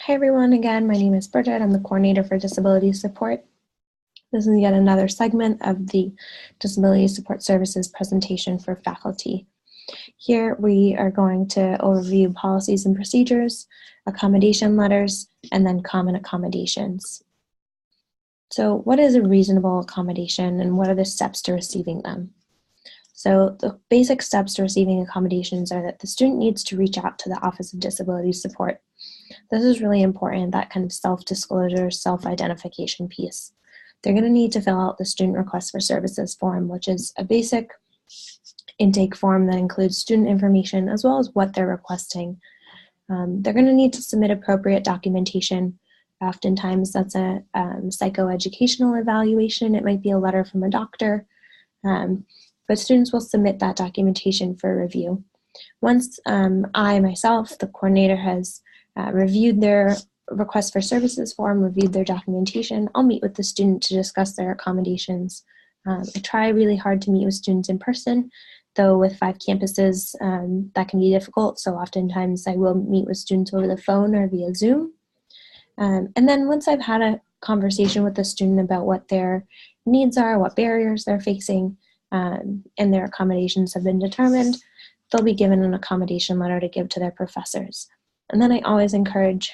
Hi everyone, again, my name is Bridget. I'm the coordinator for disability support. This is yet another segment of the Disability Support Services presentation for faculty. Here we are going to overview policies and procedures, accommodation letters, and then common accommodations. So what is a reasonable accommodation and what are the steps to receiving them? So the basic steps to receiving accommodations are that the student needs to reach out to the Office of Disability Support. This is really important, that kind of self-disclosure, self-identification piece. They're going to need to fill out the Student Request for Services form, which is a basic intake form that includes student information as well as what they're requesting. They're going to need to submit appropriate documentation. Oftentimes that's a psychoeducational evaluation. It might be a letter from a doctor, but students will submit that documentation for review. Once I myself, the coordinator, has reviewed their request for services form, reviewed their documentation, I'll meet with the student to discuss their accommodations. I try really hard to meet with students in person, though with 5 campuses that can be difficult, so oftentimes I will meet with students over the phone or via Zoom. And then once I've had a conversation with the student about what their needs are, what barriers they're facing, and their accommodations have been determined, they'll be given an accommodation letter to give to their professors. And then I always encourage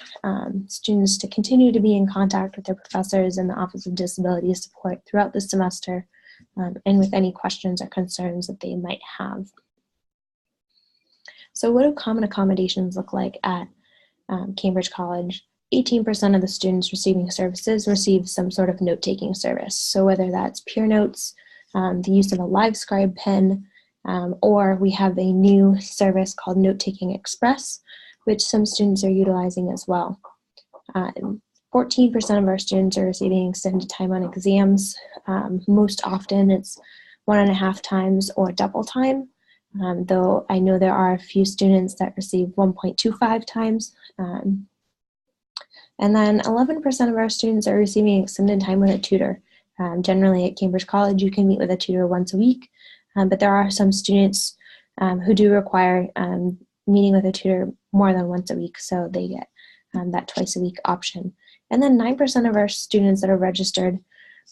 students to continue to be in contact with their professors and the Office of Disability Support throughout the semester and with any questions or concerns that they might have. So what do common accommodations look like at Cambridge College? 18% of the students receiving services receive some sort of note-taking service. So whether that's peer notes, the use of a live scribe pen, or we have a new service called Note-Taking Express, which some students are utilizing as well. 14% of our students are receiving extended time on exams. Most often it's 1.5 times or double time, though I know there are a few students that receive 1.25 times. And then 11% of our students are receiving extended time with a tutor. Generally at Cambridge College, you can meet with a tutor once a week, but there are some students who do require meeting with a tutor more than once a week, so they get that twice a week option. And then 9% of our students that are registered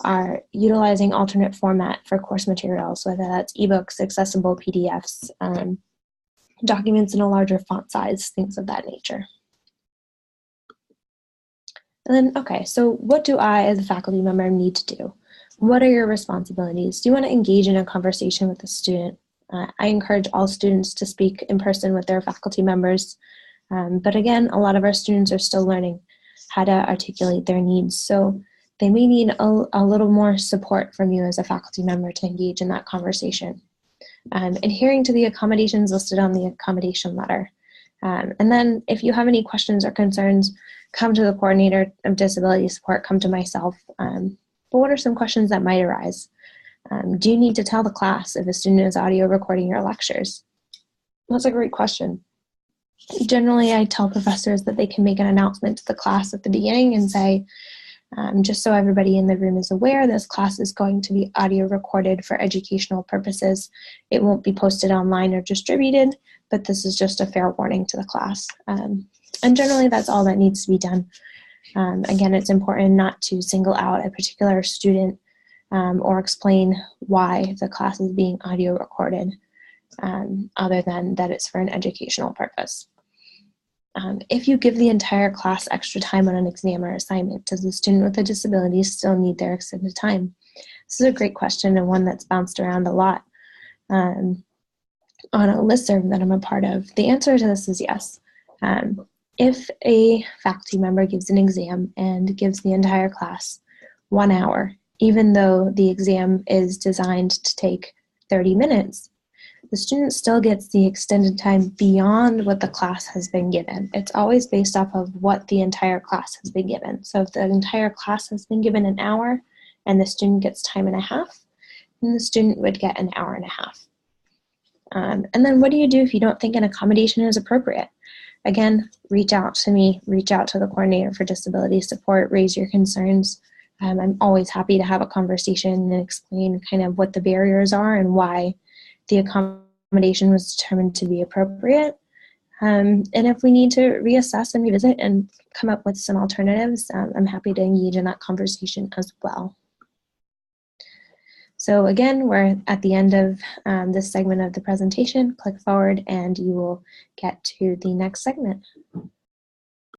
are utilizing alternate format for course materials, whether that's ebooks, accessible PDFs, documents in a larger font size, things of that nature. And then, okay, so what do I as a faculty member need to do? What are your responsibilities? Do you want to engage in a conversation with the student? I encourage all students to speak in person with their faculty members. But again, a lot of our students are still learning how to articulate their needs. So they may need a little more support from you as a faculty member to engage in that conversation. Adhering to the accommodations listed on the accommodation letter. And then if you have any questions or concerns, come to the coordinator of disability support, come to myself. But what are some questions that might arise? Do you need to tell the class if a student is audio recording your lectures? That's a great question. Generally, I tell professors that they can make an announcement to the class at the beginning and say, just so everybody in the room is aware, this class is going to be audio recorded for educational purposes. It won't be posted online or distributed, but this is just a fair warning to the class. And generally, that's all that needs to be done. Again, it's important not to single out a particular student or explain why the class is being audio recorded, other than that it's for an educational purpose. If you give the entire class extra time on an exam or assignment, does the student with a disability still need their extended time? This is a great question and one that's bounced around a lot on a listserv that I'm a part of. The answer to this is yes. If a faculty member gives an exam and gives the entire class 1 hour, even though the exam is designed to take 30 minutes, the student still gets the extended time beyond what the class has been given. It's always based off of what the entire class has been given. So if the entire class has been given an hour and the student gets time and a half, then the student would get an hour and a half. And then what do you do if you don't think an accommodation is appropriate? Again, reach out to me, reach out to the coordinator for disability support, raise your concerns. I'm always happy to have a conversation and explain kind of what the barriers are and why the accommodation was determined to be appropriate. And if we need to reassess and revisit and come up with some alternatives, I'm happy to engage in that conversation as well. So again, we're at the end of this segment of the presentation. Click forward and you will get to the next segment.